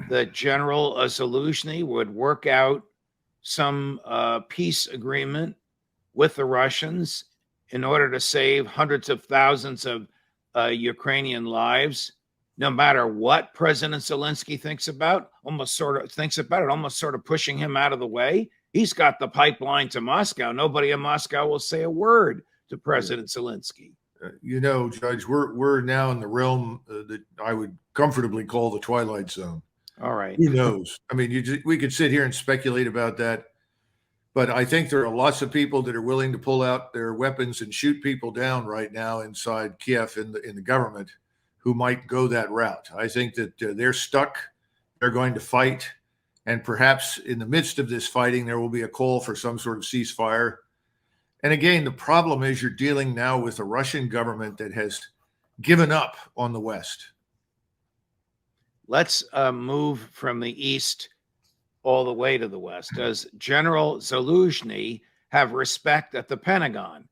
that General Zaluzhny would work out some peace agreement with the Russians in order to save hundreds of thousands of Ukrainian lives, no matter what President Zelensky thinks about, almost sort of pushing him out of the way. He's got the pipeline to Moscow. Nobody in Moscow will say a word to President Zelensky. Judge, we're now in the realm that I would comfortably call the Twilight Zone. All right. Who knows? I mean, we could sit here and speculate about that, but I think there are lots of people that are willing to pull out their weapons and shoot people down right now inside Kiev in the government who might go that route. I think that they're stuck. They're going to fight. And perhaps in the midst of this fighting, there will be a call for some sort of ceasefire. And again, the problem is you're dealing now with a Russian government that has given up on the West. Let's move from the East all the way to the West. Does General Zaluzhny have respect at the Pentagon?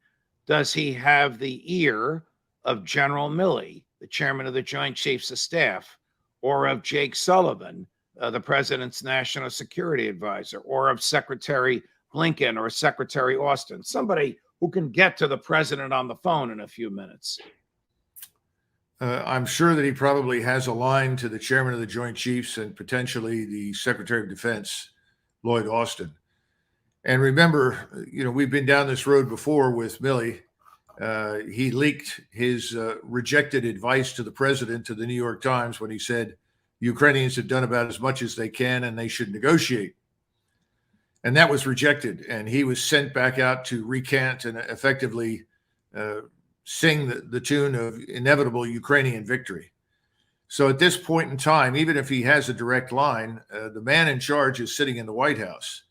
Does he have the ear of General Milley, the chairman of the Joint Chiefs of Staff, or of Jake Sullivan, the president's national security advisor, or of Secretary Blinken or Secretary Austin, somebody who can get to the president on the phone in a few minutes? I'm sure that he probably has a line to the chairman of the Joint Chiefs and potentially the Secretary of Defense, Lloyd Austin. And remember, we've been down this road before with Milley. He leaked his rejected advice to the president to the New York Times when he said Ukrainians have done about as much as they can and they should negotiate. And that was rejected. And he was sent back out to recant and effectively sing the tune of inevitable Ukrainian victory. So at this point in time, even if he has a direct line, the man in charge is sitting in the White House.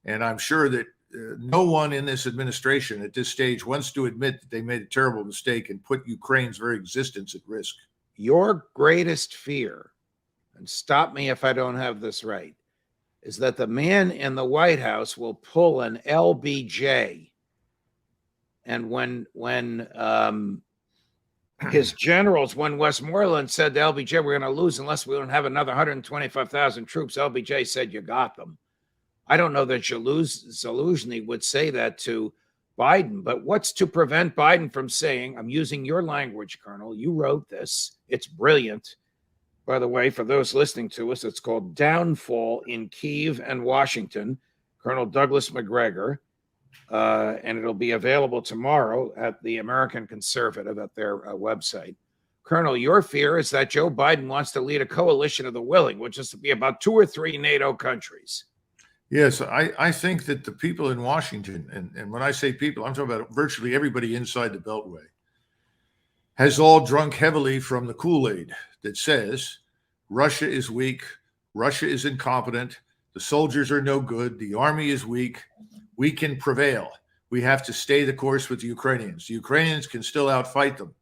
And I'm sure that no one in this administration at this stage wants to admit that they made a terrible mistake and put Ukraine's very existence at risk. Your greatest fear, and stop me if I don't have this right, is that the man in the White House will pull an LBJ. And when his generals, when Westmoreland said to LBJ, we're going to lose unless we don't have another 125,000 troops, LBJ said, you got them. I don't know that Zaluzhny would say that to Biden, but what's to prevent Biden from saying, I'm using your language, Colonel, you wrote this, it's brilliant. By the way, for those listening to us, it's called Downfall in Kyiv and Washington, Colonel Douglas Macgregor. And it'll be available tomorrow at the American Conservative at their website. Colonel, your fear is that Joe Biden wants to lead a coalition of the willing, which is to be about 2 or 3 NATO countries. Yes, I think that the people in Washington, and when I say people, I'm talking about virtually everybody inside the Beltway, has all drunk heavily from the Kool-Aid that says Russia is weak, Russia is incompetent, the soldiers are no good, the army is weak, we can prevail. We have to stay the course with the Ukrainians. The Ukrainians can still outfight them.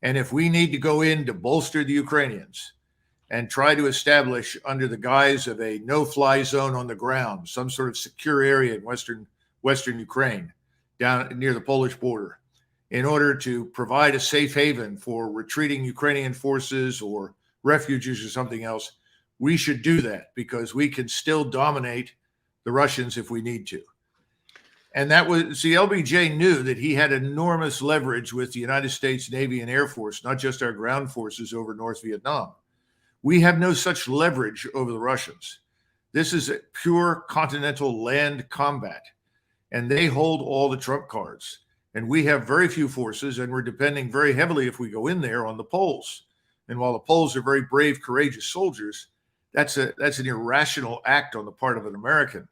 And if we need to go in to bolster the Ukrainians and try to establish under the guise of a no-fly zone on the ground, some sort of secure area in western Ukraine, down near the Polish border, in order to provide a safe haven for retreating Ukrainian forces or refugees or something else, we should do that because we can still dominate the Russians if we need to. And that was, the LBJ knew that he had enormous leverage with the United States Navy and Air Force, not just our ground forces over North Vietnam. We have no such leverage over the Russians. This is a pure continental land combat, and they hold all the trump cards. And we have very few forces, and we're depending very heavily, if we go in there, on the Poles. And while the Poles are very brave, courageous soldiers, that's an irrational act on the part of an American.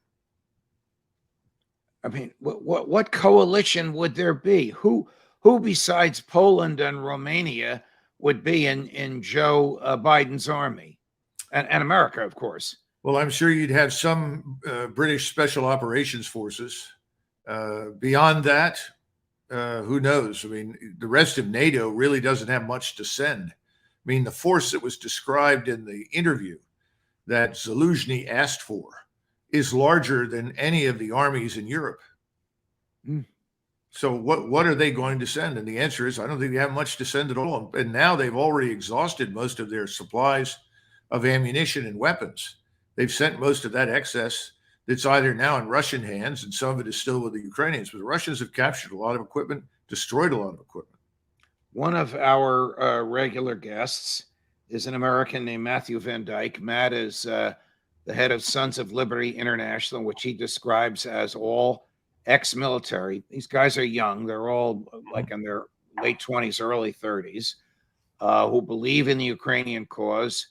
I mean, what coalition would there be? Who besides Poland and Romania would be in Joe Biden's army and America, of course? Well, I'm sure you'd have some British Special Operations Forces. Beyond that, who knows? I mean, the rest of NATO really doesn't have much to send. I mean, the force that was described in the interview that Zaluzhny asked for is larger than any of the armies in Europe. So what are they going to send? And the answer is, I don't think they have much to send at all. And now they've already exhausted most of their supplies, of ammunition and weapons. They've sent most of that excess that's either now in Russian hands, and some of it is still with the Ukrainians. But the Russians have captured a lot of equipment, destroyed a lot of equipment. One of our regular guests is an American named Matthew Van Dyke. Matt is the head of Sons of Liberty International, which he describes as all ex-military. These guys are young. They're all like in their late 20s, early 30s, who believe in the Ukrainian cause,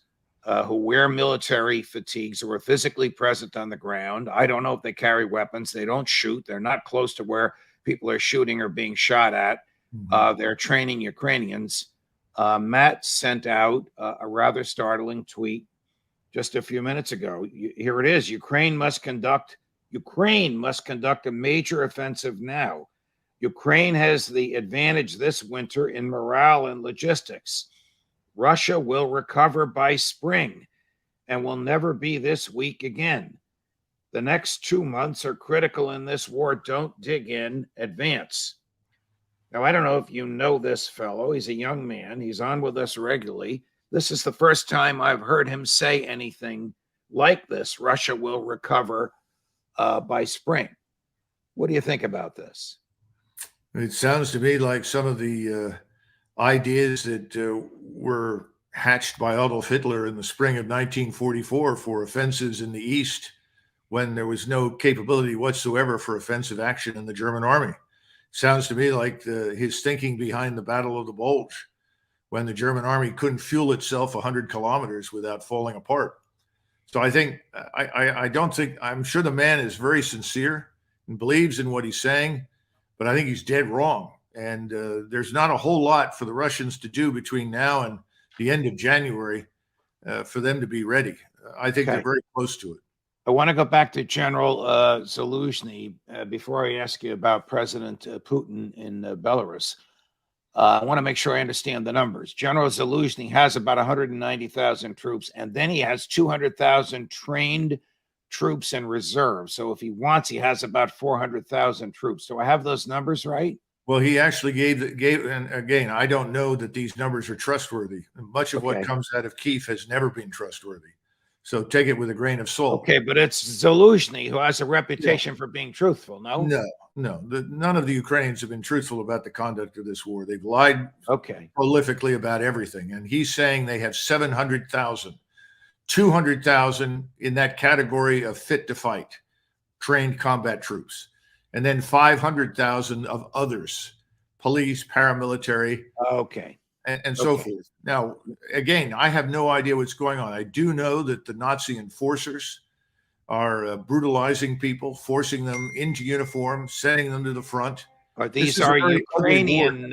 who wear military fatigues, who are physically present on the ground. I don't know if they carry weapons. They don't shoot. They're not close to where people are shooting or being shot at. They're training Ukrainians. Matt sent out a rather startling tweet just a few minutes ago. Here it is. Ukraine must conduct a major offensive now. Ukraine has the advantage this winter in morale and logistics. Russia will recover by spring and will never be this weak again. The next 2 months are critical in this war. Don't dig in, advance. Now, I don't know if you know this fellow. He's a young man. He's on with us regularly. This is the first time I've heard him say anything like this. Russia will recover by spring. What do you think about this? It sounds to me like some of the ideas that were hatched by Adolf Hitler in the spring of 1944 for offensives in the East when there was no capability whatsoever for offensive action in the German army. Sounds to me like his thinking behind the Battle of the Bulge, when the German army couldn't fuel itself 100 kilometers without falling apart. So I think, I'm sure the man is very sincere and believes in what he's saying, but I think he's dead wrong. And there's not a whole lot for the Russians to do between now and the end of January for them to be ready. I think they're very close to it. I want to go back to General Zaluzhny before I ask you about President Putin in Belarus. I want to make sure I understand the numbers. General Zaluzhny has about 190,000 troops, and then he has 200,000 trained troops and reserves. So if he wants, he has about 400,000 troops. Do I have those numbers right? Well, he actually gave, and again, I don't know that these numbers are trustworthy. Much of what comes out of Kyiv has never been trustworthy. So take it with a grain of salt. Okay, but it's Zaluzhny who has a reputation for being truthful, no? No. None of the Ukrainians have been truthful about the conduct of this war. They've lied prolifically about everything. And he's saying they have 700,000, 200,000 in that category of fit to fight, trained combat troops, and then 500,000 of others, police, paramilitary. And so forth. Now, again, I have no idea what's going on. I do know that the Nazi enforcers are brutalizing people, forcing them into uniform, sending them to the front. These are Ukrainian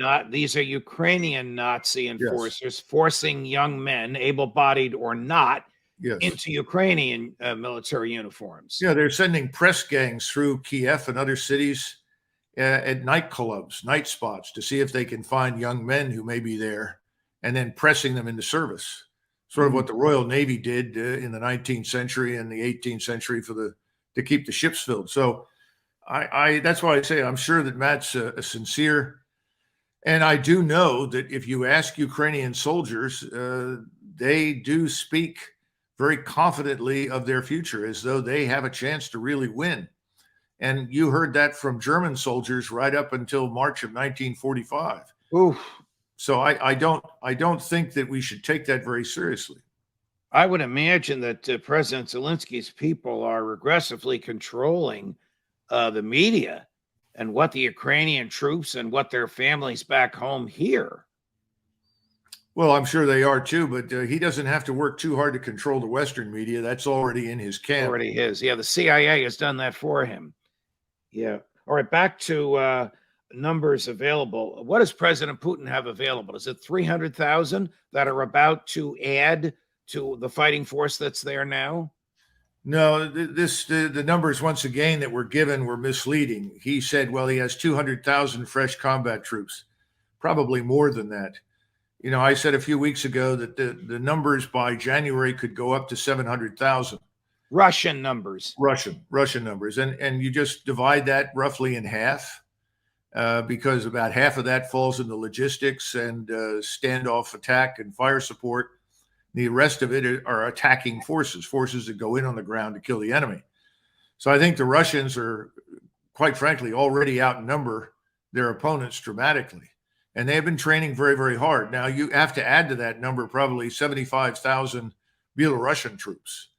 Nazi enforcers forcing young men, able-bodied or not, into Ukrainian military uniforms. Yeah, they're sending press gangs through Kiev and other cities at nightclubs, night spots, to see if they can find young men who may be there, and then pressing them into service. Sort of what the Royal Navy did in the 19th century and the 18th century to keep the ships filled. So that's why I say I'm sure that Matt's sincere. And I do know that if you ask Ukrainian soldiers, they do speak very confidently of their future as though they have a chance to really win. And you heard that from German soldiers right up until March of 1945. So I don't think that we should take that very seriously. I would imagine that President Zelensky's people are aggressively controlling the media and what the Ukrainian troops and what their families back home hear. Well, I'm sure they are too, but he doesn't have to work too hard to control the Western media. That's already in his camp. Already his. Yeah, the CIA has done that for him. Yeah. All right, back to numbers available. What does President Putin have available? Is it 300,000 that are about to add to the fighting force that's there now? No, the numbers once again that were given were misleading. He said, well, he has 200,000 fresh combat troops, probably more than that. You know, I said a few weeks ago that the numbers by January could go up to 700,000. Russian numbers. Russian numbers. And you just divide that roughly in half because about half of that falls into logistics and standoff attack and fire support. The rest of it are attacking forces that go in on the ground to kill the enemy. So I think the Russians are, quite frankly, already outnumber their opponents dramatically. And they have been training very, very hard. Now, you have to add to that number probably 75,000 Belarusian troops.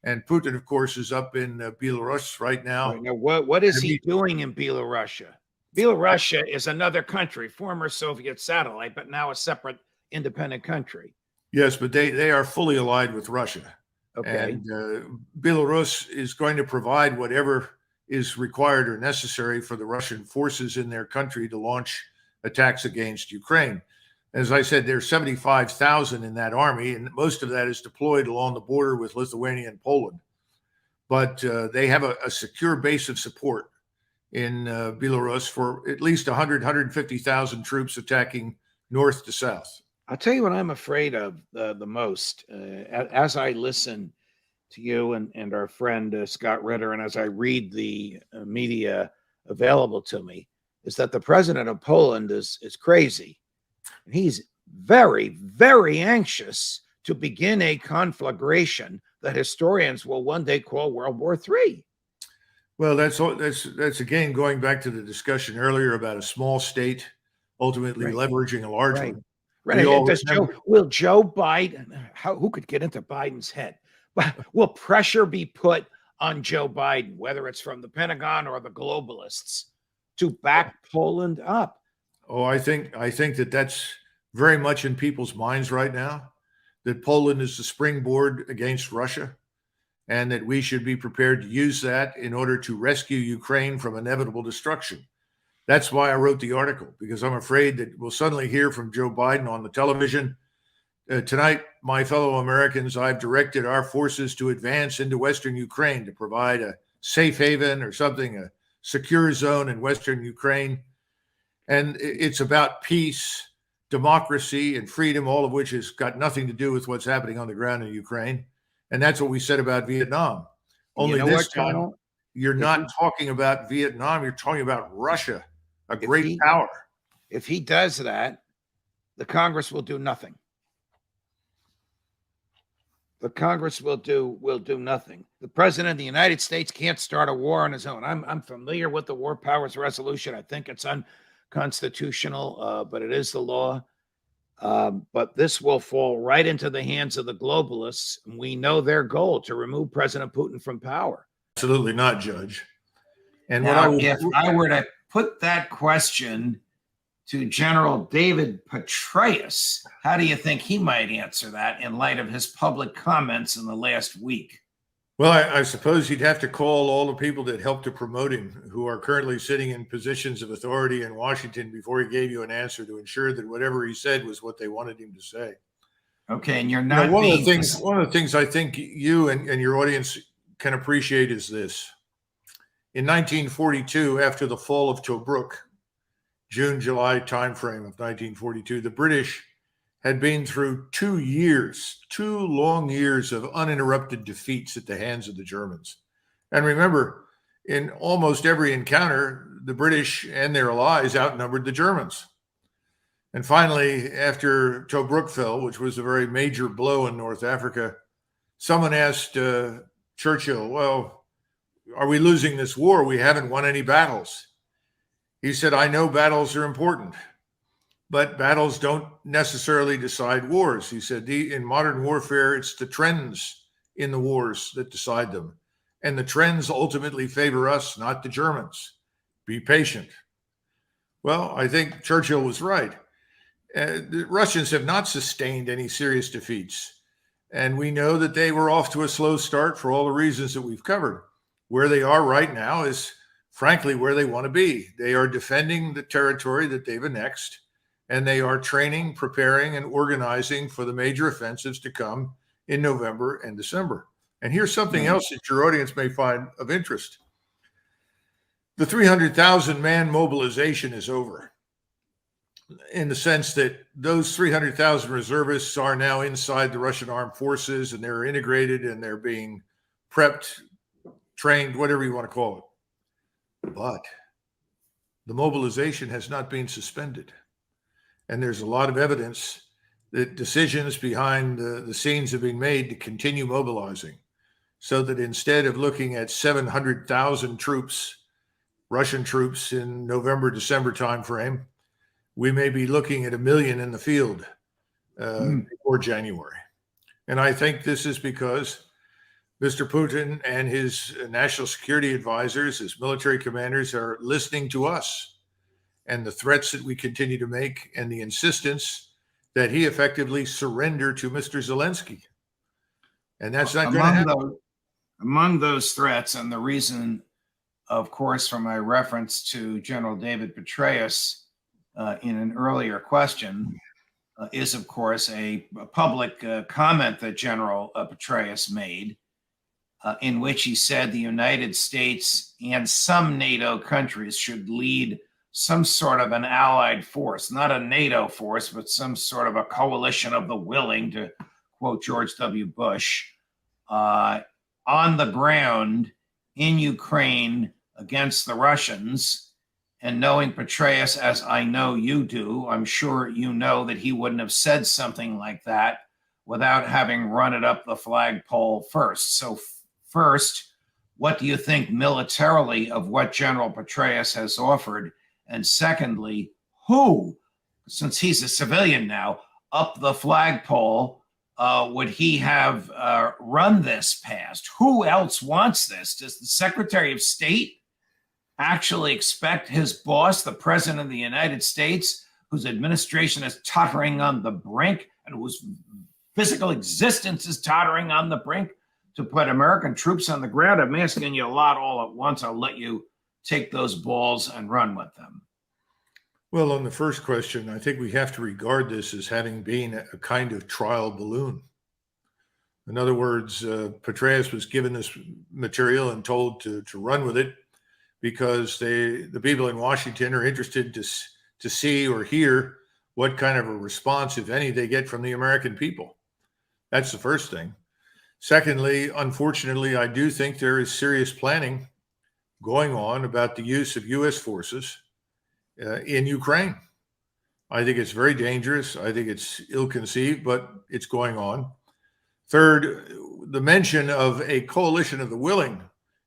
And Putin, of course, is up in Belarus right now. Right. Now, what is he doing in Belarusia? Belarusia is another country, former Soviet satellite, but now a separate independent country. Yes, but they are fully allied with Russia. Okay. And Belarus is going to provide whatever is required or necessary for the Russian forces in their country to launch attacks against Ukraine. As I said, there's 75,000 in that army, and most of that is deployed along the border with Lithuania and Poland. But they have a secure base of support in Belarus for at least 100, 150,000 troops attacking north to south. I'll tell you what I'm afraid of the most as I listen to you and our friend Scott Ritter, and as I read the media available to me, is that the president of Poland is crazy. He's very, very anxious to begin a conflagration that historians will one day call World War III. Well, that's again going back to the discussion earlier about a small state ultimately leveraging a large one. Right. Will Joe Biden, who could get into Biden's head? Will pressure be put on Joe Biden, whether it's from the Pentagon or the globalists, to back Poland up? Oh, I think that that's very much in people's minds right now, that Poland is the springboard against Russia, and that we should be prepared to use that in order to rescue Ukraine from inevitable destruction. That's why I wrote the article, because I'm afraid that we'll suddenly hear from Joe Biden on the television. Tonight, my fellow Americans, I've directed our forces to advance into Western Ukraine to provide a safe haven or something, a secure zone in Western Ukraine. And it's about peace, democracy, and freedom, all of which has got nothing to do with what's happening on the ground in Ukraine. And that's what we said about Vietnam. Only this time, you're not talking about Vietnam, you're talking about Russia, a great power. If he does that, the Congress will do nothing. The Congress will do nothing. The president of the United States can't start a war on his own. I'm familiar with the War Powers Resolution. I think it's unconstitutional, but it is the law. But this will fall right into the hands of the globalists. And we know their goal, to remove President Putin from power. Absolutely not, Judge. And now, if I were to put that question to General David Petraeus, how do you think he might answer that in light of his public comments in the last week? Well, I suppose you'd have to call all the people that helped to promote him, who are currently sitting in positions of authority in Washington, before he gave you an answer, to ensure that whatever he said was what they wanted him to say. Okay, and you're not one of the things I think you and your audience can appreciate is this. In 1942, after the fall of Tobruk, June-July timeframe of 1942, the British had been through 2 long years of uninterrupted defeats at the hands of the Germans. And remember, in almost every encounter, the British and their allies outnumbered the Germans. And finally, after Tobruk fell, which was a very major blow in North Africa, someone asked Churchill, well, are we losing this war? We haven't won any battles. He said, I know battles are important, but battles don't necessarily decide wars. He said, in modern warfare, it's the trends in the wars that decide them. And the trends ultimately favor us, not the Germans. Be patient. Well, I think Churchill was right. The Russians have not sustained any serious defeats. And we know that they were off to a slow start for all the reasons that we've covered. Where they are right now is, frankly, where they want to be. They are defending the territory that they've annexed, and they are training, preparing, and organizing for the major offensives to come in November and December. And here's something else that your audience may find of interest. The 300,000 man mobilization is over, in the sense that those 300,000 reservists are now inside the Russian armed forces, and they're integrated and they're being prepped, trained, whatever you want to call it. But the mobilization has not been suspended. And there's a lot of evidence the decisions behind the scenes have been made to continue mobilizing, so that instead of looking at 700,000 troops, Russian troops in November, December timeframe, we may be looking at 1 million in the field before January. And I think this is because Mr. Putin and his national security advisors, his military commanders, are listening to us and the threats that we continue to make and the insistence that he effectively surrender to Mr. Zelensky. And that's not going to happen. Among those threats, and the reason, of course, for my reference to General David Petraeus in an earlier question, is, of course, a public comment that General Petraeus made, in which he said the United States and some NATO countries should lead some sort of an allied force, not a NATO force, but some sort of a coalition of the willing, to quote George W. Bush, on the ground in Ukraine against the Russians. And knowing Petraeus, as I know you do, I'm sure you know that he wouldn't have said something like that without having run it up the flagpole first. So first, what do you think militarily of what General Petraeus has offered? And secondly, who, since he's a civilian now, up the flagpole would he have run this past? Who else wants this? Does the Secretary of State actually expect his boss, the President of the United States, whose administration is tottering on the brink and whose physical existence is tottering on the brink, to put American troops on the ground? I'm asking you a lot all at once. I'll let you take those balls and run with them. Well, on the first question, I think we have to regard this as having been a kind of trial balloon. In other words, Petraeus was given this material and told to run with it because the people in Washington are interested to see or hear what kind of a response, if any, they get from the American people. That's the first thing. Secondly, unfortunately, I do think there is serious planning going on about the use of U.S. forces in Ukraine. I think it's very dangerous. I think it's ill-conceived, but it's going on. Third, the mention of a coalition of the willing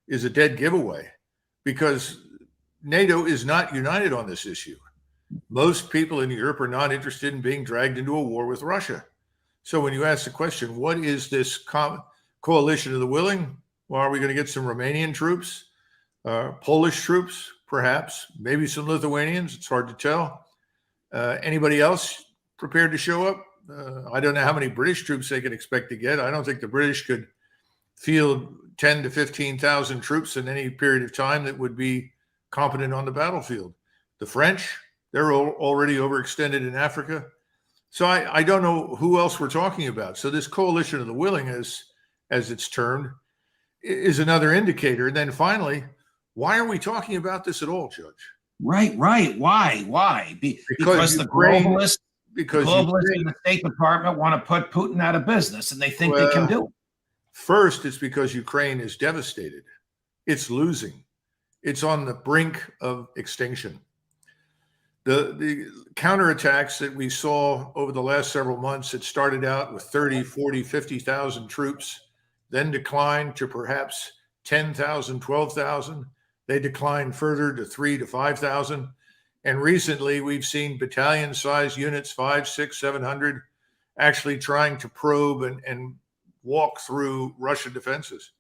is a dead giveaway because NATO is not united on this issue. Most people in Europe are not interested in being dragged into a war with Russia. So when you ask the question, what is this coalition of the willing? Well, are we going to get some Romanian troops, Polish troops, perhaps, maybe some Lithuanians? It's hard to tell. Anybody else prepared to show up? I don't know how many British troops they can expect to get. I don't think the British could field 10 to 15,000 troops in any period of time that would be competent on the battlefield. The French, they're already overextended in Africa. So I don't know who else we're talking about. So this coalition of the willing, as it's termed, is another indicator. And then finally, why are we talking about this at all, Judge? Right. Why? Because the globalists in the State Department want to put Putin out of business, and they think they can do it. First, it's because Ukraine is devastated. It's losing. It's on the brink of extinction. The counterattacks that we saw over the last several months, it started out with 30, 40, 50,000 troops, then declined to perhaps 10,000, 12,000. They declined further to 3,000 to 5,000. And recently we've seen battalion-sized units, 500, 600, 700, actually trying to probe and walk through Russian defenses.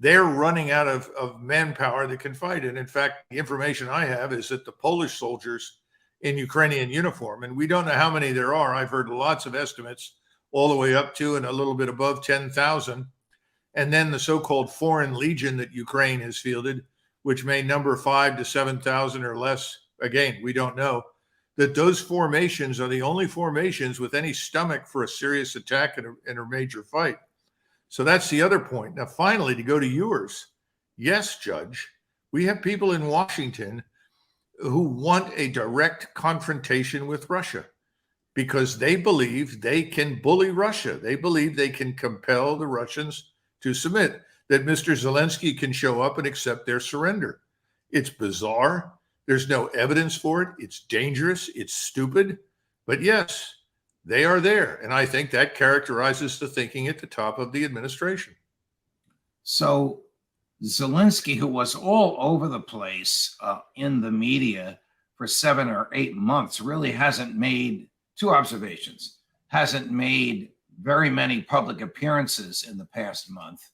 They're running out of manpower that can fight. And in fact, the information I have is that the Polish soldiers in Ukrainian uniform, and we don't know how many there are. I've heard lots of estimates all the way up to and a little bit above 10,000. And then the so-called Foreign Legion that Ukraine has fielded, which may number 5,000 to 7,000 or less. Again, we don't know. That those formations are the only formations with any stomach for a serious attack in a major fight. So that's the other point. Now, finally, to go to yours. Yes, Judge, we have people in Washington who want a direct confrontation with Russia because they believe they can bully Russia. They believe they can compel the Russians to submit, that Mr. Zelensky can show up and accept their surrender. It's bizarre. There's no evidence for it. It's dangerous. It's stupid. But yes, They are there. And I think that characterizes the thinking at the top of the administration. So Zelensky, who was all over the place in the media for 7 or 8 months, really hasn't made two observations. Hasn't made very many public appearances in the past month.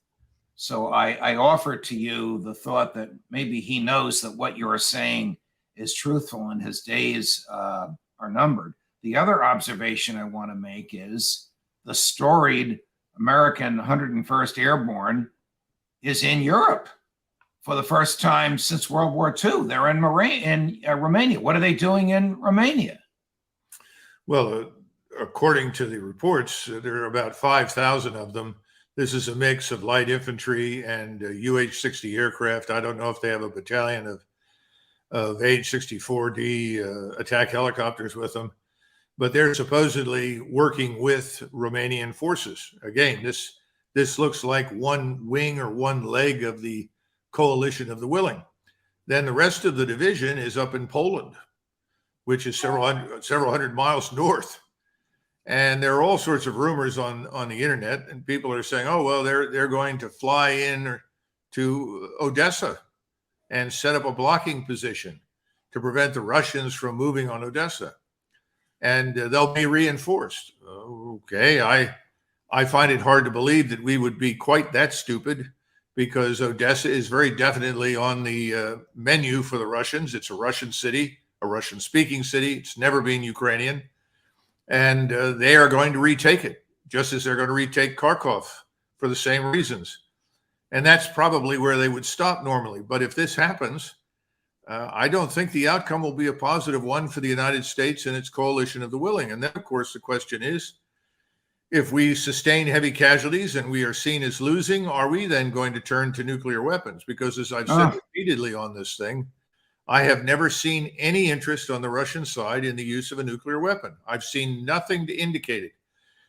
So I offer to you the thought that maybe he knows that what you're saying is truthful and his days are numbered. The other observation I want to make is the storied American 101st Airborne is in Europe for the first time since World War II. They're in Romania. What are they doing in Romania? Well, according to the reports, there are about 5,000 of them. This is a mix of light infantry and UH-60 aircraft. I don't know if they have a battalion of H-64D attack helicopters with them, but they're supposedly working with Romanian forces. Again, this looks like one wing or one leg of the coalition of the willing. Then the rest of the division is up in Poland, which is several hundred miles north. And there are all sorts of rumors on the internet, and people are saying, oh, well, they're going to fly in to Odessa and set up a blocking position to prevent the Russians from moving on Odessa. And they'll be reinforced. Okay, I find it hard to believe that we would be quite that stupid, because Odessa is very definitely on the menu for the Russians. It's a Russian city, a Russian-speaking city. It's never been Ukrainian. And they are going to retake it, just as they're going to retake Kharkov for the same reasons. And that's probably where they would stop normally. But if this happens, I don't think the outcome will be a positive one for the United States and its coalition of the willing. And then, of course, the question is, if we sustain heavy casualties and we are seen as losing, are we then going to turn to nuclear weapons? Because as I've said repeatedly on this thing, I have never seen any interest on the Russian side in the use of a nuclear weapon. I've seen nothing to indicate it.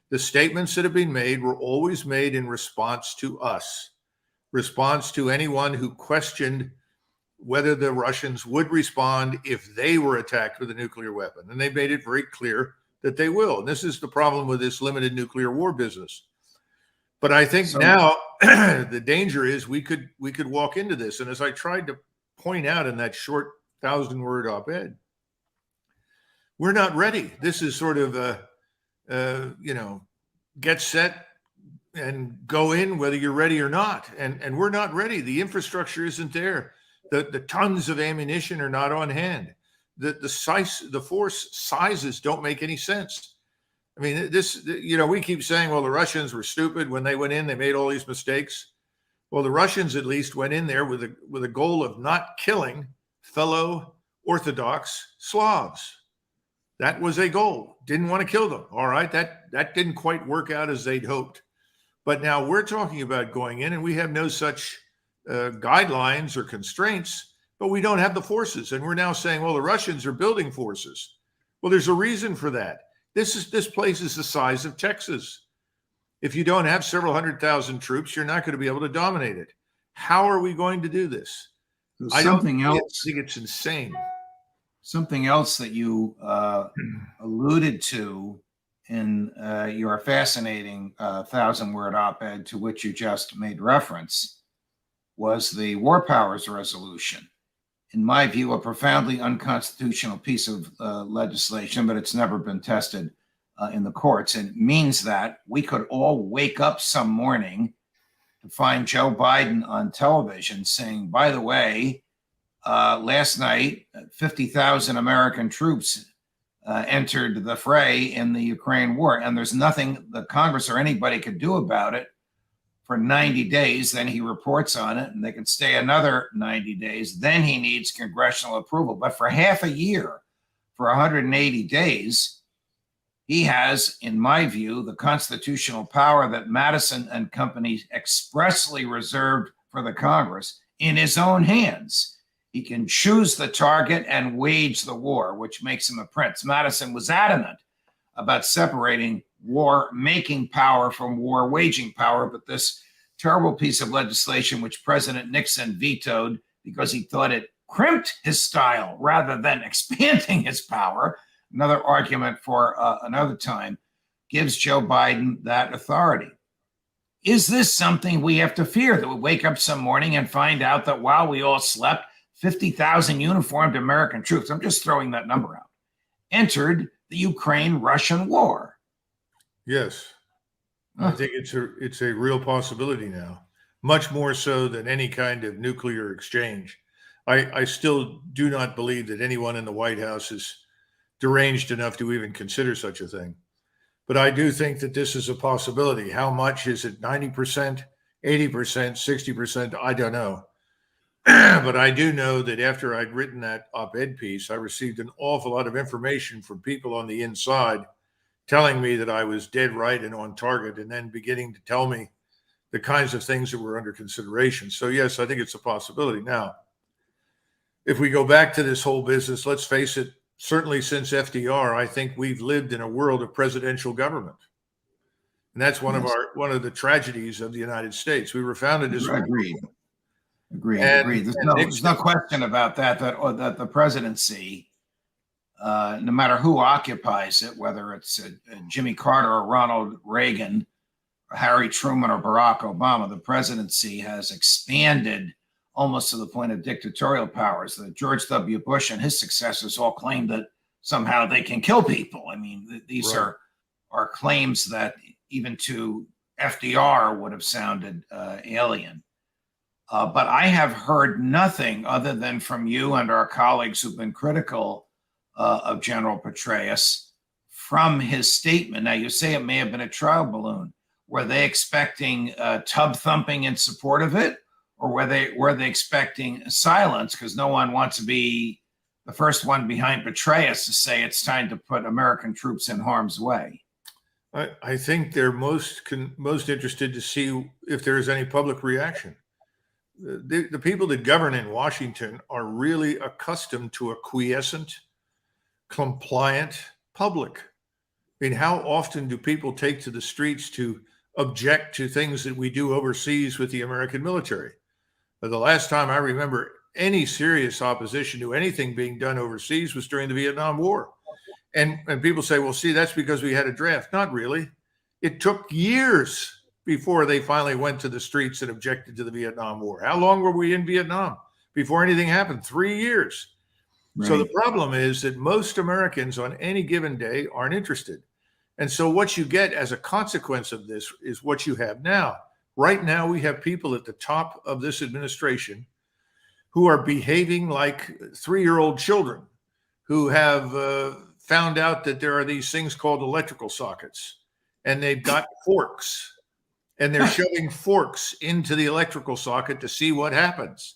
The statements that have been made were always made in response to us, response to anyone who questioned whether the Russians would respond if they were attacked with a nuclear weapon. And they made it very clear that they will. And this is the problem with this limited nuclear war business. But I think now the danger is we could walk into this. And as I tried to point out in that short 1,000-word op-ed, we're not ready. This is sort of get set and go in whether you're ready or not. And we're not ready. The infrastructure isn't there. The tons of ammunition are not on hand. The force sizes don't make any sense. I mean, we keep saying, well, the Russians were stupid when they went in, they made all these mistakes. Well, the Russians at least went in there with a goal of not killing fellow Orthodox Slavs. That was a goal. Didn't want to kill them. All right, that didn't quite work out as they'd hoped. But now we're talking about going in, and we have no such guidelines or constraints, but we don't have the forces. And we're now saying, well, the Russians are building forces. Well, there's a reason for that. This place is the size of Texas. If you don't have several 100,000 troops, you're not going to be able to dominate it. How are we going to do this? I think it's insane. Something else that you alluded to in your fascinating 1,000-word op-ed to which you just made reference was the War Powers Resolution. In my view, a profoundly unconstitutional piece of legislation, but it's never been tested in the courts. And it means that we could all wake up some morning to find Joe Biden on television saying, by the way, last night, 50,000 American troops entered the fray in the Ukraine war, and there's nothing the Congress or anybody could do about it for 90 days. Then he reports on it, and they can stay another 90 days. Then he needs congressional approval. But for half a year, for 180 days, he has, in my view, the constitutional power that Madison and company expressly reserved for the Congress in his own hands. He can choose the target and wage the war, which makes him a prince. Madison was adamant about separating war-making power from war-waging power, but this terrible piece of legislation, which President Nixon vetoed because he thought it crimped his style rather than expanding his power, another argument for another time, gives Joe Biden that authority. Is this something we have to fear, that we wake up some morning and find out that while we all slept, 50,000 uniformed American troops, I'm just throwing that number out, entered the Ukraine-Russian war? Yes. I think it's a real possibility now, much more so than any kind of nuclear exchange. I still do not believe that anyone in the White House is deranged enough to even consider such a thing. But I do think that this is a possibility. How much is it? 90%, 80%, 60%? I don't know. But I do know that after I'd written that op-ed piece, I received an awful lot of information from people on the inside telling me that I was dead right and on target, and then beginning to tell me the kinds of things that were under consideration. So yes, I think it's a possibility. Now, if we go back to this whole business, let's face it, certainly since FDR, I think we've lived in a world of presidential government. And that's one of the tragedies of the United States. We were founded as Agreed. And There's no question about that the presidency, no matter who occupies it, whether it's Jimmy Carter or Ronald Reagan, or Harry Truman or Barack Obama, the presidency has expanded almost to the point of dictatorial powers. That George W. Bush and his successors all claim that somehow they can kill people. I mean, these are claims that even to FDR would have sounded alien. But I have heard nothing other than from you and our colleagues who've been critical of General Petraeus from his statement. Now, you say it may have been a trial balloon. Were they expecting tub thumping in support of it? Or were they expecting silence? Because no one wants to be the first one behind Petraeus to say it's time to put American troops in harm's way. I think they're most interested to see if there is any public reaction. The people that govern in Washington are really accustomed to a quiescent, compliant public. I mean, how often do people take to the streets to object to things that we do overseas with the American military? The last time I remember any serious opposition to anything being done overseas was during the Vietnam War. And people say, well, see, that's because we had a draft. Not really. It took years before they finally went to the streets and objected to the Vietnam War. How long were we in Vietnam before anything happened? 3 years. Right. So the problem is that most Americans on any given day aren't interested. And so what you get as a consequence of this is what you have now. Right now, we have people at the top of this administration who are behaving like 3-year-old children who have found out that there are these things called electrical sockets, and they've got forks, and they're shoving forks into the electrical socket to see what happens.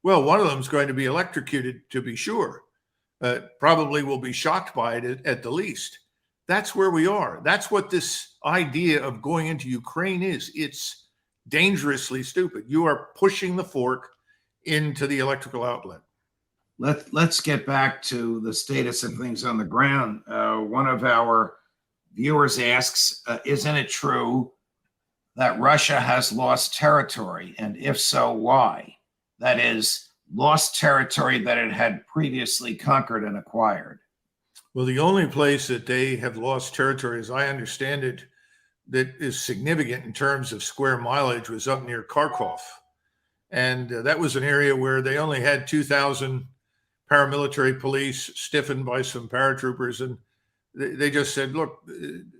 Well, one of them is going to be electrocuted, to be sure. Probably will be shocked by it at the least. That's where we are. That's what this idea of going into Ukraine is. It's dangerously stupid. You are pushing the fork into the electrical outlet. Let's get back to the status of things on the ground. One of our viewers asks, isn't it true that Russia has lost territory? And if so, why? That is, lost territory that it had previously conquered and acquired. Well, the only place that they have lost territory, as I understand it, that is significant in terms of square mileage was up near Kharkov. And that was an area where they only had 2,000 paramilitary police stiffened by some paratroopers. And they just said, look,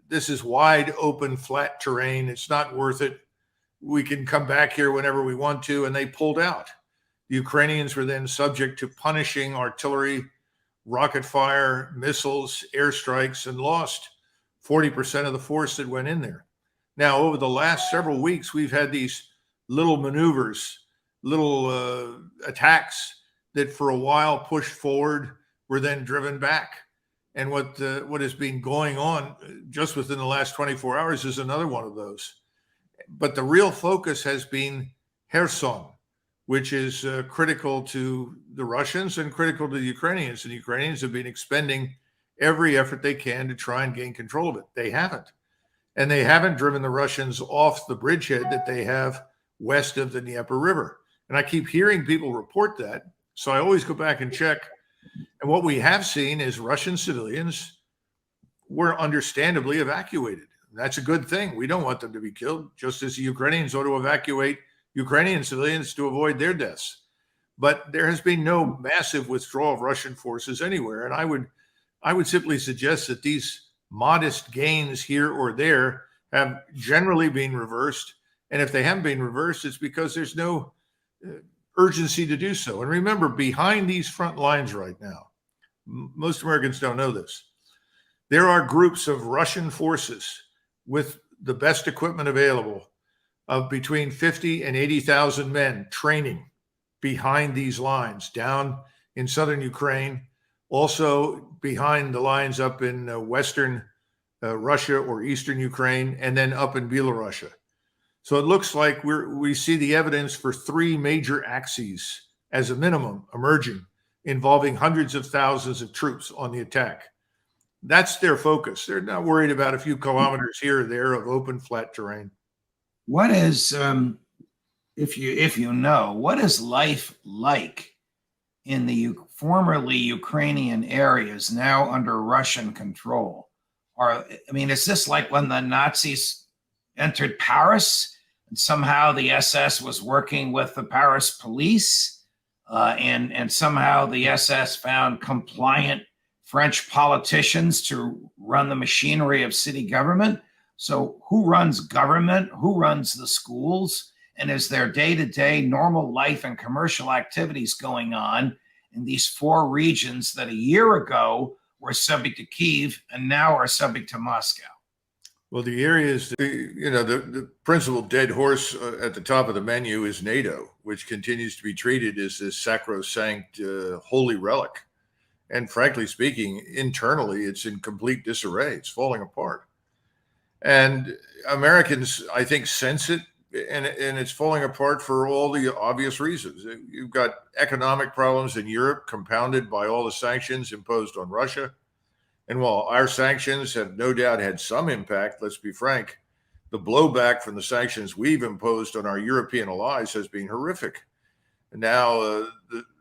this is wide open, flat terrain. It's not worth it. We can come back here whenever we want to. And they pulled out. The Ukrainians were then subject to punishing artillery, rocket fire, missiles, airstrikes, and lost 40% of the force that went in there. Now, over the last several weeks, we've had these little maneuvers, little attacks that for a while pushed forward, were then driven back. And what has been going on just within the last 24 hours is another one of those. But the real focus has been Kherson, which is critical to the Russians and critical to the Ukrainians. And the Ukrainians have been expending every effort they can to try and gain control of it. They haven't. And they haven't driven the Russians off the bridgehead that they have west of the Dnieper River. And I keep hearing people report that. So I always go back and check. And what we have seen is Russian civilians were understandably evacuated. That's a good thing. We don't want them to be killed, just as the Ukrainians ought to evacuate Ukrainian civilians to avoid their deaths. But there has been no massive withdrawal of Russian forces anywhere. And I would simply suggest that these modest gains here or there have generally been reversed. And if they haven't been reversed, it's because there's no urgency to do so. And remember, behind these front lines right now, most Americans don't know this, there are groups of Russian forces with the best equipment available of between 50 and 80,000 men training behind these lines down in southern Ukraine, also behind the lines up in western Russia or eastern Ukraine, and then up in Belarus. So it looks like we see the evidence for three major axes as a minimum emerging, involving hundreds of thousands of troops on the attack. That's their focus. They're not worried about a few kilometers here or there of open, flat terrain. What is, if you know, what is life like in the formerly Ukrainian areas now under Russian control? Is this like when the Nazis entered Paris and somehow the SS was working with the Paris police, and somehow the SS found compliant French politicians to run the machinery of city government? So who runs government? Who runs the schools? And is there day-to-day normal life and commercial activities going on in these four regions that a year ago were subject to Kyiv and now are subject to Moscow? Well, the areas, the principal dead horse at the top of the menu is NATO, which continues to be treated as this sacrosanct holy relic. And frankly speaking, internally, it's in complete disarray. It's falling apart. And Americans, I think, sense it, and it's falling apart for all the obvious reasons. You've got economic problems in Europe compounded by all the sanctions imposed on Russia. And while our sanctions have no doubt had some impact, let's be frank, the blowback from the sanctions we've imposed on our European allies has been horrific. And now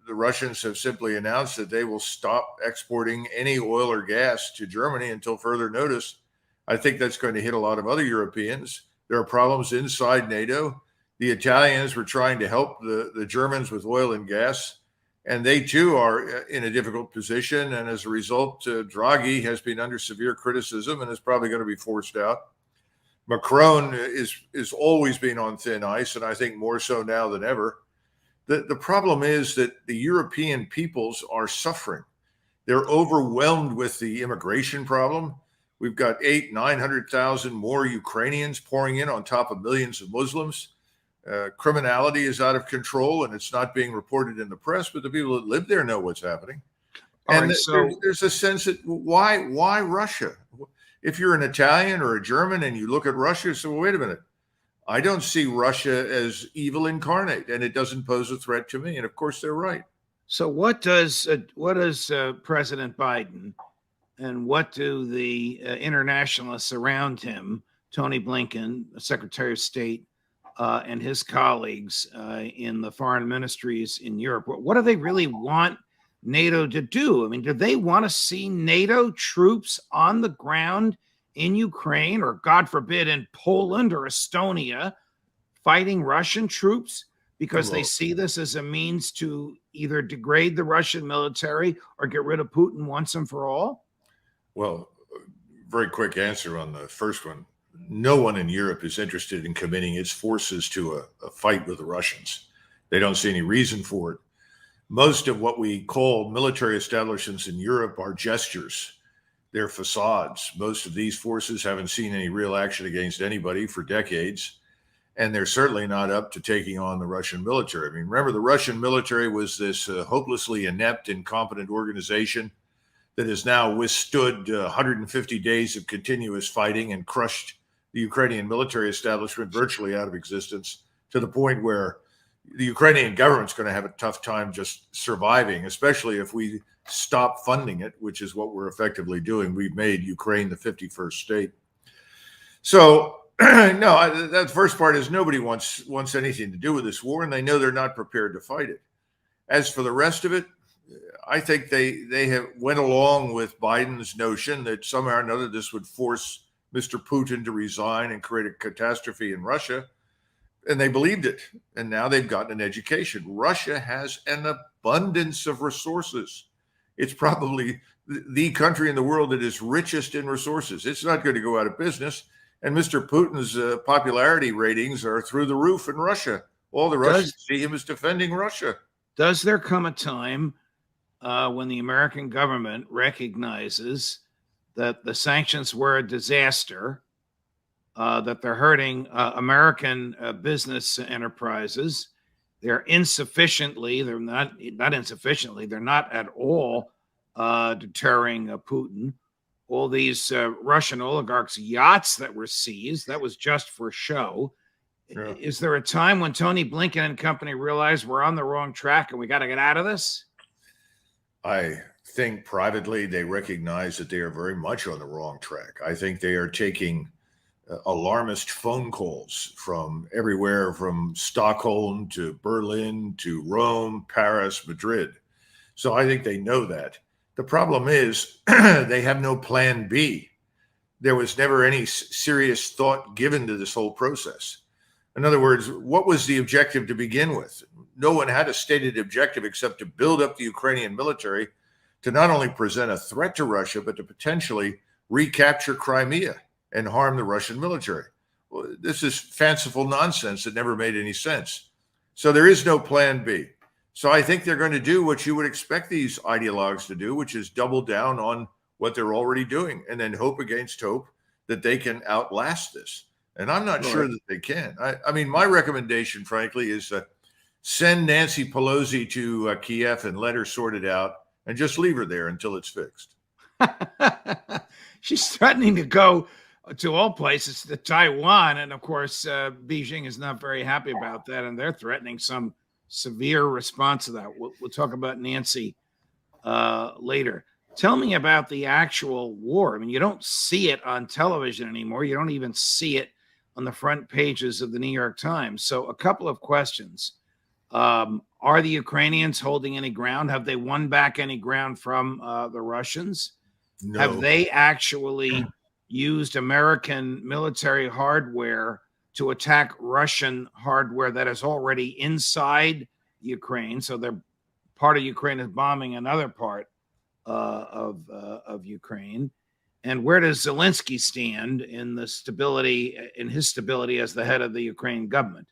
the Russians have simply announced that they will stop exporting any oil or gas to Germany until further notice. I think that's going to hit a lot of other Europeans. There are problems inside NATO. The Italians were trying to help the Germans with oil and gas, and they too are in a difficult position. And as a result, Draghi has been under severe criticism and is probably going to be forced out. Macron is always been on thin ice, and I think more so now than ever. The problem is that the European peoples are suffering. They're overwhelmed with the immigration problem. We've got 900,000 more Ukrainians pouring in on top of millions of Muslims. Criminality is out of control, and it's not being reported in the press, but the people that live there know what's happening. And there's a sense that why Russia? If you're an Italian or a German and you look at Russia, you say, well, wait a minute. I don't see Russia as evil incarnate, and it doesn't pose a threat to me. And of course, they're right. So what does President Biden and what do the internationalists around him, Tony Blinken, Secretary of State, and his colleagues in the foreign ministries in Europe, what do they really want NATO to do? I mean, do they want to see NATO troops on the ground in Ukraine, or God forbid in Poland or Estonia, fighting Russian troops because they see this as a means to either degrade the Russian military or get rid of Putin once and for all? Well, very quick answer on the first one. No one in Europe is interested in committing its forces to a fight with the Russians. They don't see any reason for it. Most of what we call military establishments in Europe are gestures. They're facades. Most of these forces haven't seen any real action against anybody for decades, and they're certainly not up to taking on the Russian military. I mean, remember, the Russian military was this hopelessly inept, incompetent organization that has now withstood 150 days of continuous fighting and crushed the Ukrainian military establishment virtually out of existence, to the point where the Ukrainian government's going to have a tough time just surviving, especially if we stop funding it, which is what we're effectively doing. We've made Ukraine the 51st state. So no, that first part is nobody wants anything to do with this war, and they know they're not prepared to fight it. As for the rest of it, I think they have went along with Biden's notion that somehow or another this would force Mr. Putin to resign and create a catastrophe in Russia. And they believed it. And now they've gotten an education. Russia has an abundance of resources. It's probably the country in the world that is richest in resources. It's not going to go out of business. And Mr. Putin's popularity ratings are through the roof in Russia. All the Russians see him as defending Russia. Does there come a time when the American government recognizes that the sanctions were a disaster, that they're hurting American business enterprises? They're not at all deterring Putin. All these Russian oligarchs' yachts that were seized, that was just for show. Yeah. Is there a time when Tony Blinken and company realized we're on the wrong track and we got to get out of this? I think privately they recognize that they are very much on the wrong track. I think they are taking alarmist phone calls from everywhere, from Stockholm to Berlin to Rome, Paris, Madrid. So I think they know that. The problem is they have no plan B. There was never any serious thought given to this whole process. In other words, what was the objective to begin with? No one had a stated objective except to build up the Ukrainian military to not only present a threat to Russia, but to potentially recapture Crimea and harm the Russian military. Well, this is fanciful nonsense that never made any sense. So there is no plan B. So I think they're going to do what you would expect these ideologues to do, which is double down on what they're already doing and then hope against hope that they can outlast this. And I'm not sure that they can. I mean, my recommendation, frankly, is send Nancy Pelosi to Kiev and let her sort it out and just leave her there until it's fixed. She's threatening to go to all places, to Taiwan. And of course, Beijing is not very happy about that. And they're threatening some severe response to that. We'll talk about Nancy later. Tell me about the actual war. I mean, you don't see it on television anymore. You don't even see it on the front pages of the New York Times. So a couple of questions. Are the Ukrainians holding any ground? Have they won back any ground from the Russians? No. Have they actually used American military hardware to attack Russian hardware that is already inside Ukraine? So they're part of Ukraine is bombing another part of Ukraine. And where does Zelensky stand in his stability as the head of the Ukrainian government?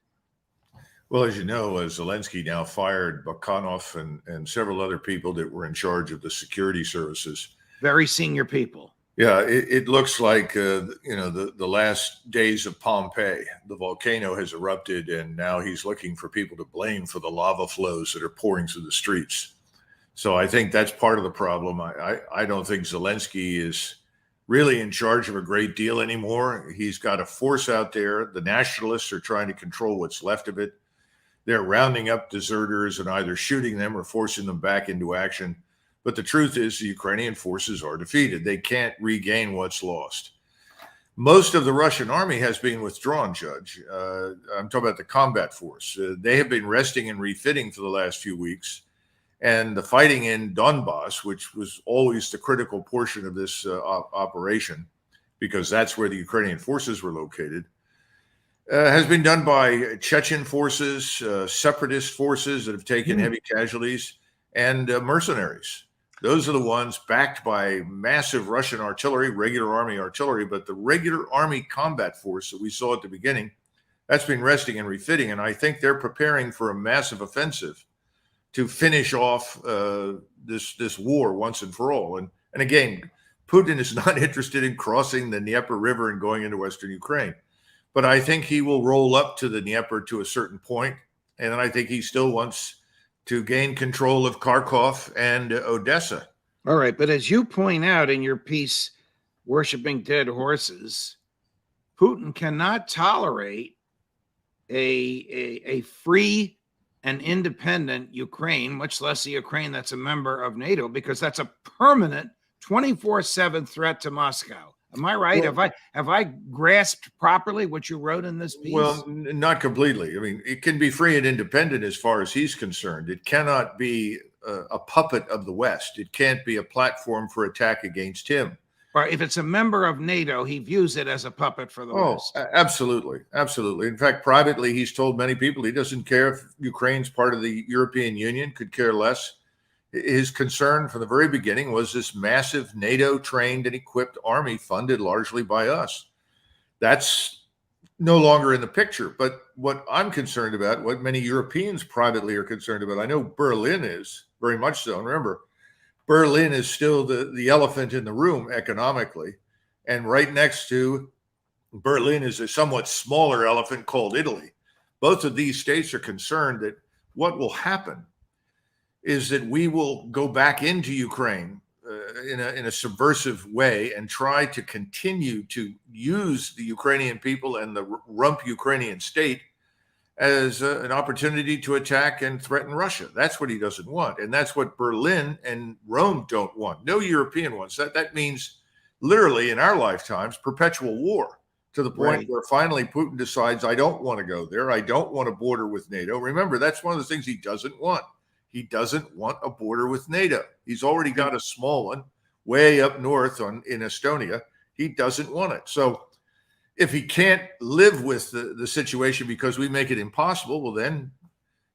Well, as you know, Zelensky now fired Bakhanov and several other people that were in charge of the security services. Very senior people. Yeah, it looks like, the last days of Pompeii. The volcano has erupted, and now he's looking for people to blame for the lava flows that are pouring through the streets. So I think that's part of the problem. I don't think Zelensky is really in charge of a great deal anymore. He's got a force out there. The nationalists are trying to control what's left of it. They're rounding up deserters and either shooting them or forcing them back into action. But the truth is the Ukrainian forces are defeated. They can't regain what's lost. Most of the Russian army has been withdrawn, Judge. I'm talking about the combat force. They have been resting and refitting for the last few weeks. And the fighting in Donbass, which was always the critical portion of this operation, because that's where the Ukrainian forces were located, has been done by Chechen forces, separatist forces that have taken heavy casualties, and mercenaries. Those are the ones backed by massive Russian artillery, regular army artillery, but the regular army combat force that we saw at the beginning, that's been resting and refitting. And I think they're preparing for a massive offensive to finish off this war once and for all. And again, Putin is not interested in crossing the Dnieper River and going into Western Ukraine. But I think he will roll up to the Dnieper to a certain point, and then I think he still wants to gain control of Kharkov and Odessa. All right, but as you point out in your piece, Worshipping Dead Horses, Putin cannot tolerate a free and independent Ukraine, much less a Ukraine that's a member of NATO, because that's a permanent 24/7 threat to Moscow. Am I right? Well, have I grasped properly what you wrote in this piece? Well, not completely. I mean, it can be free and independent as far as he's concerned. It cannot be a puppet of the West. It can't be a platform for attack against him. Or if it's a member of NATO, he views it as a puppet for the West. Absolutely. Absolutely. In fact, privately, he's told many people he doesn't care if Ukraine's part of the European Union, could care less. His concern from the very beginning was this massive NATO-trained and equipped army funded largely by us. That's no longer in the picture. But what I'm concerned about, what many Europeans privately are concerned about, I know Berlin is very much so. And remember, Berlin is still the elephant in the room economically. And right next to Berlin is a somewhat smaller elephant called Italy. Both of these states are concerned that what will happen is that we will go back into Ukraine in a subversive way and try to continue to use the Ukrainian people and the rump Ukrainian state as an opportunity to attack and threaten Russia. That's what he doesn't want. And that's what Berlin and Rome don't want. No European wants that. That means literally in our lifetimes, perpetual war, to the point where finally Putin decides, I don't want to go there. I don't want a border with NATO. Remember, that's one of the things he doesn't want. He doesn't want a border with NATO. He's already got a small one way up north in Estonia. He doesn't want it. So if he can't live with the situation because we make it impossible, well, then,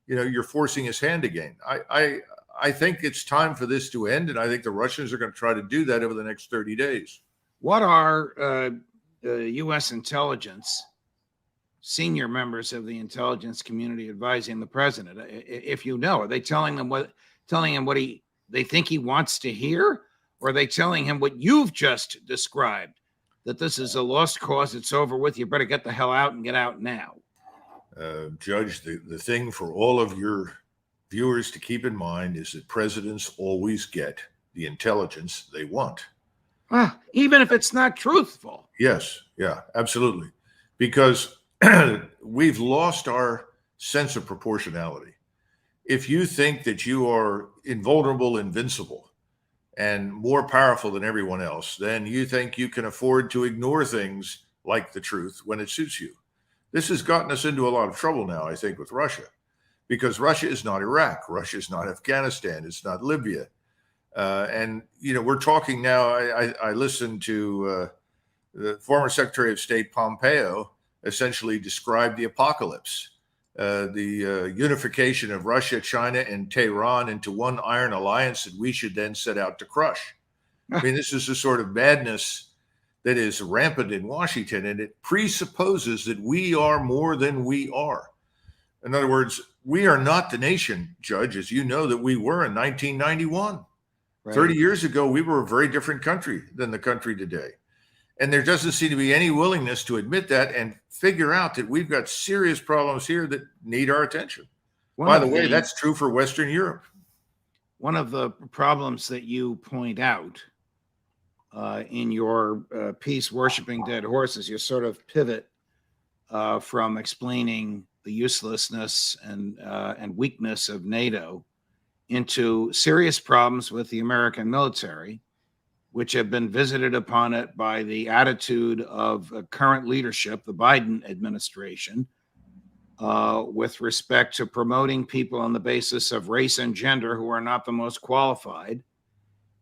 you're forcing his hand again. I think it's time for this to end, and I think the Russians are going to try to do that over the next 30 days. What are U.S. intelligence, senior members of the intelligence community advising the president? If you know, are they telling him what they think he wants to hear, or are they telling him what you've just described? That this is a lost cause, it's over with, you better get the hell out and get out now. Judge, the thing for all of your viewers to keep in mind is that presidents always get the intelligence they want. Even if it's not truthful. Yes, yeah, absolutely. Because we've lost our sense of proportionality. If you think that you are invulnerable, invincible, and more powerful than everyone else, then you think you can afford to ignore things like the truth when it suits you. This has gotten us into a lot of trouble now, I think, with Russia, because Russia is not Iraq. Russia is not Afghanistan. It's not Libya. And, we're talking now, I listened to the former Secretary of State Pompeo essentially describe the apocalypse. The unification of Russia, China, and Tehran into one iron alliance that we should then set out to crush. I mean, this is the sort of madness that is rampant in Washington, and it presupposes that we are more than we are. In other words, we are not the nation, Judge, as you know, that we were in 1991. Right. 30 years ago, we were a very different country than the country today. And there doesn't seem to be any willingness to admit that and figure out that we've got serious problems here that need our attention. By the way, that's true for Western Europe. One of the problems that you point out in your piece, Worshipping Dead Horses, you sort of pivot from explaining the uselessness and weakness of NATO into serious problems with the American military, which have been visited upon it by the attitude of current leadership, the Biden administration, with respect to promoting people on the basis of race and gender who are not the most qualified,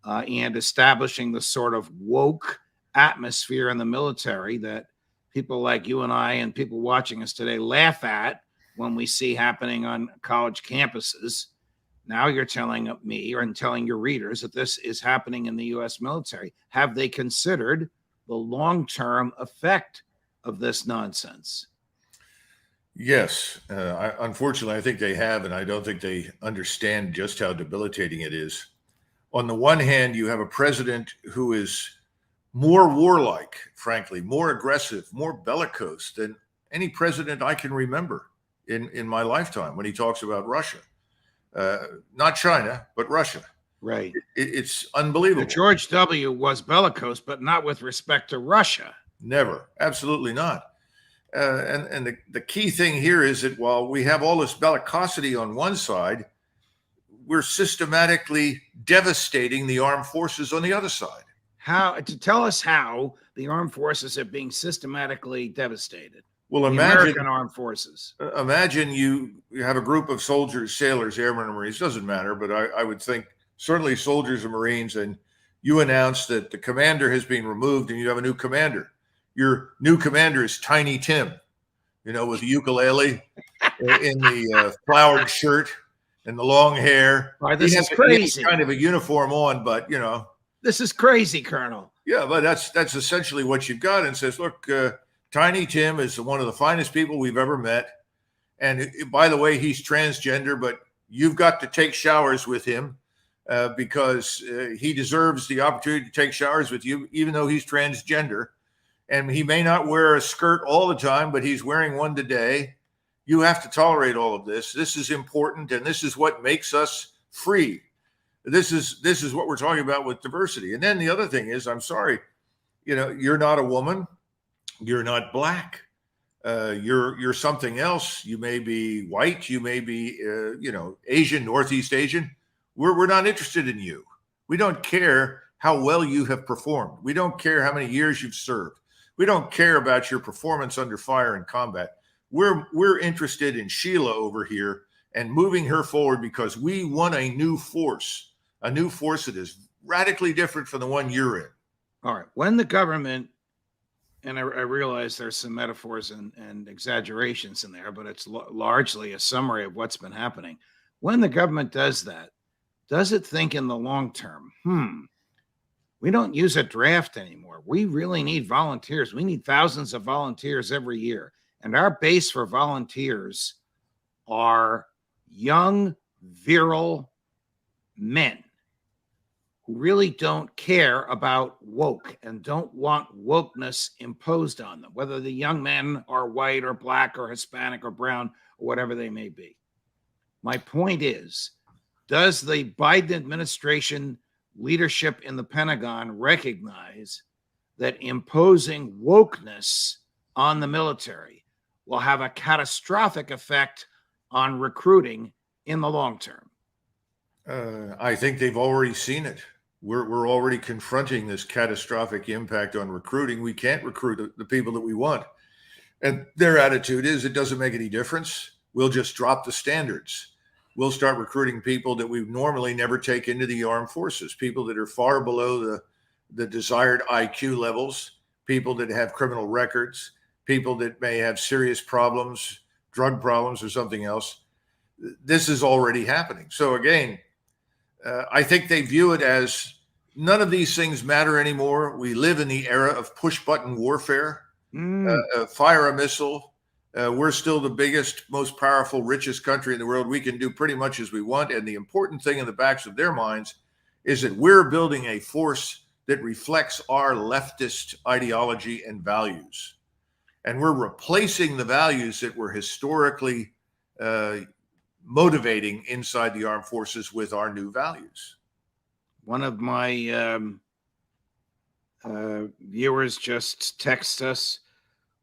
and establishing the sort of woke atmosphere in the military that people like you and I and people watching us today laugh at when we see happening on college campuses. Now you're telling me and telling your readers that this is happening in the U.S. military. Have they considered the long-term effect of this nonsense? Yes. Unfortunately, I think they have, and I don't think they understand just how debilitating it is. On the one hand, you have a president who is more warlike, frankly, more aggressive, more bellicose than any president I can remember in my lifetime when he talks about Russia. Not China, but Russia. Right. It's unbelievable. George W. was bellicose, but not with respect to Russia. Never. Absolutely not. And the key thing here is that while we have all this bellicosity on one side, we're systematically devastating the armed forces on the other side. How to tell us how the armed forces are being systematically devastated? Well, the imagine American Armed Forces. imagine you have a group of soldiers, sailors, airmen, and Marines, doesn't matter, but I would think certainly soldiers and Marines, and you announce that the commander has been removed and you have a new commander. Your new commander is Tiny Tim, with the ukulele in the flowered shirt and the long hair. Why, this is He crazy. has kind of a uniform on, but This is crazy, Colonel. yeah, but that's essentially what you've got, and says, look, Tiny Tim is one of the finest people we've ever met. And by the way, he's transgender, but you've got to take showers with him because he deserves the opportunity to take showers with you, even though he's transgender. And he may not wear a skirt all the time, but he's wearing one today. You have to tolerate all of this. This is important, and this is what makes us free. This is what we're talking about with diversity. And then the other thing is, I'm sorry, you're not a woman, you're not black, you're something else. You may be white, you may be Asian, Northeast Asian. We're not interested in you. We don't care how well you have performed. We don't care how many years you've served. We don't care about your performance under fire in combat. We're interested in Sheila over here and moving her forward because we want a new force that is radically different from the one you're in. All right. When the government, and I realize there's some metaphors and exaggerations in there, but it's largely a summary of what's been happening. When the government does that, does it think in the long term, we don't use a draft anymore. We really need volunteers. We need thousands of volunteers every year. And our base for volunteers are young, virile men who really don't care about woke and don't want wokeness imposed on them, whether the young men are white or black or Hispanic or brown or whatever they may be. My point is, does the Biden administration leadership in the Pentagon recognize that imposing wokeness on the military will have a catastrophic effect on recruiting in the long term? I think they've already seen it. We're already confronting this catastrophic impact on recruiting. We can't recruit the people that we want. And their attitude is, it doesn't make any difference. We'll just drop the standards. We'll start recruiting people that we normally never take into the armed forces, people that are far below the desired IQ levels, people that have criminal records, people that may have serious problems, drug problems or something else. This is already happening. So again, I think they view it as none of these things matter anymore. We live in the era of push-button warfare. Fire a missile. We're still the biggest, most powerful, richest country in the world. We can do pretty much as we want. And the important thing in the backs of their minds is that we're building a force that reflects our leftist ideology and values. And we're replacing the values that were historically motivating inside the armed forces with our new values. One of my viewers just texted us,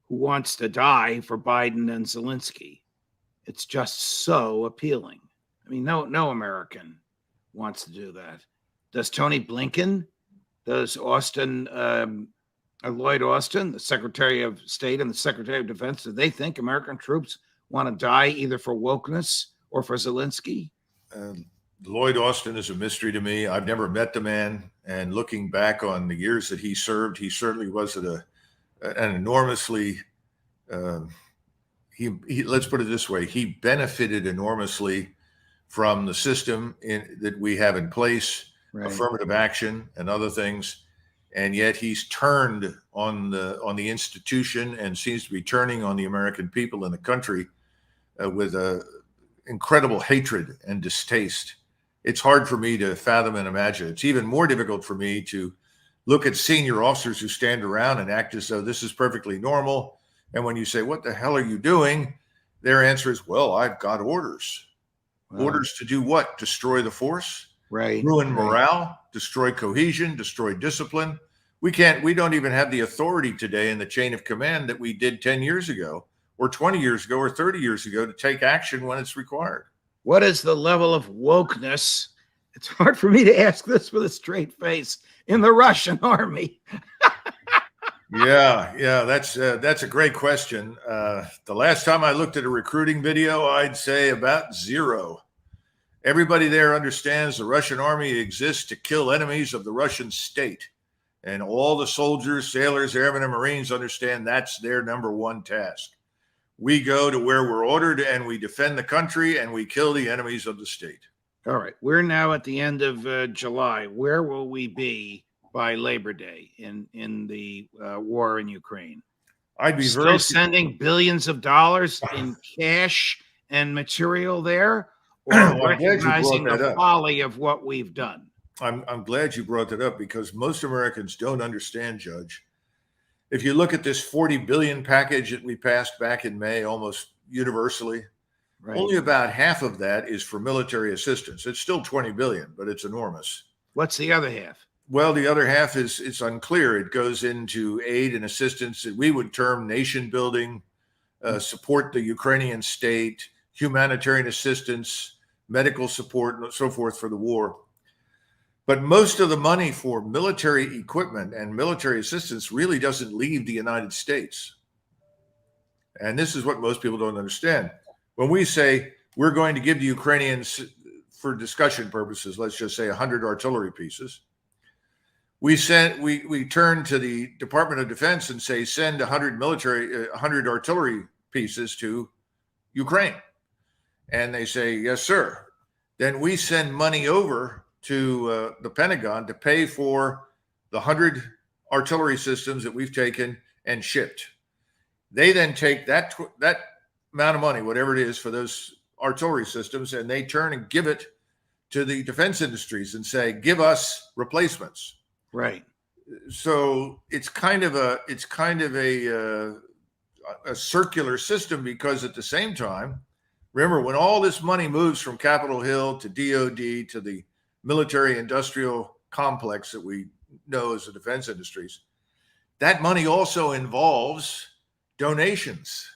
who wants to die for Biden and Zelensky. It's just so appealing. I mean, no American wants to do that. Does Tony Blinken? Does Lloyd Austin, the Secretary of State and the Secretary of Defense, do they think American troops want to die either for wokeness or for Zelensky? Lloyd Austin is a mystery to me. I've never met the man. And looking back on the years that he served, he certainly was an enormously, let's put it this way, he benefited enormously from the system that we have in place, right. Affirmative action and other things. And yet he's turned on the institution and seems to be turning on the American people and the country with incredible hatred and distaste. It's hard for me to fathom and imagine. It's even more difficult for me to look at senior officers who stand around and act as though this is perfectly normal. And when you say, what the hell are you doing? Their answer is, well, I've got orders. Wow. Orders to do what? Destroy the force? Right. Ruin morale, destroy cohesion, destroy discipline. We don't even have the authority today in the chain of command that we did 10 years ago or 20 years ago or 30 years ago to take action when it's required. What is the level of wokeness? It's hard for me to ask this with a straight face in the Russian army. Yeah, that's a great question. The last time I looked at a recruiting video, I'd say about zero. Everybody there understands the Russian army exists to kill enemies of the Russian state. And all the soldiers, sailors, airmen, and Marines understand that's their number one task. We go to where we're ordered and we defend the country and we kill the enemies of the state. All right. We're now at the end of July. Where will we be by Labor Day in the war in Ukraine? I'd be Still very sending billions of dollars in cash and material there, or Well, I'm glad you recognizing brought that the up. folly of what we've done? I'm glad you brought that up because most Americans don't understand, Judge. If you look at this 40 billion package that we passed back in May, almost universally, Right. only about half of that is for military assistance. It's still 20 billion, but it's enormous. What's the other half? Well, the other half is it's unclear. It goes into aid and assistance that we would term nation building, support the Ukrainian state, humanitarian assistance, medical support, and so forth for the war. But most of the money for military equipment and military assistance really doesn't leave the United States. And this is what most people don't understand. When we say we're going to give the Ukrainians, for discussion purposes, let's just say 100 artillery pieces, we turn to the Department of Defense and say, send 100 artillery pieces to Ukraine. And they say, yes, sir. Then we send money over to the Pentagon to pay for the 100 artillery systems that we've taken and shipped. They then take that amount of money, whatever it is, for those artillery systems, and they turn and give it to the defense industries and say, give us replacements. Right. So it's kind of a circular system, because at the same time, remember, when all this money moves from Capitol Hill to DOD to the military industrial complex that we know as the defense industries, that money also involves donations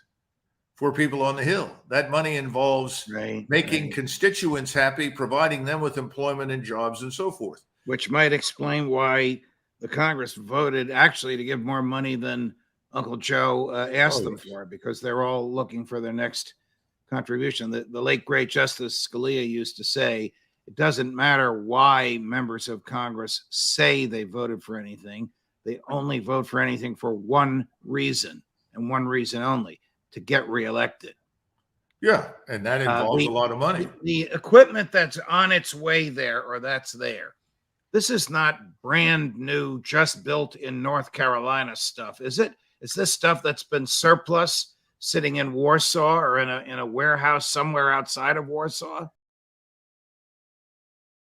for people on the Hill. That money involves making constituents happy, providing them with employment and jobs and so forth. Which might explain why the Congress voted actually to give more money than Uncle Joe asked them for, because they're all looking for their next contribution. The late, great Justice Scalia used to say, it doesn't matter why members of Congress say they voted for anything. They only vote for anything for one reason, and one reason only: to get reelected. Yeah, and that involves a lot of money. The equipment that's on its way there, or that's there, this is not brand new, just built in North Carolina stuff, is it? Is this stuff that's been surplus, sitting in Warsaw or in a warehouse somewhere outside of Warsaw?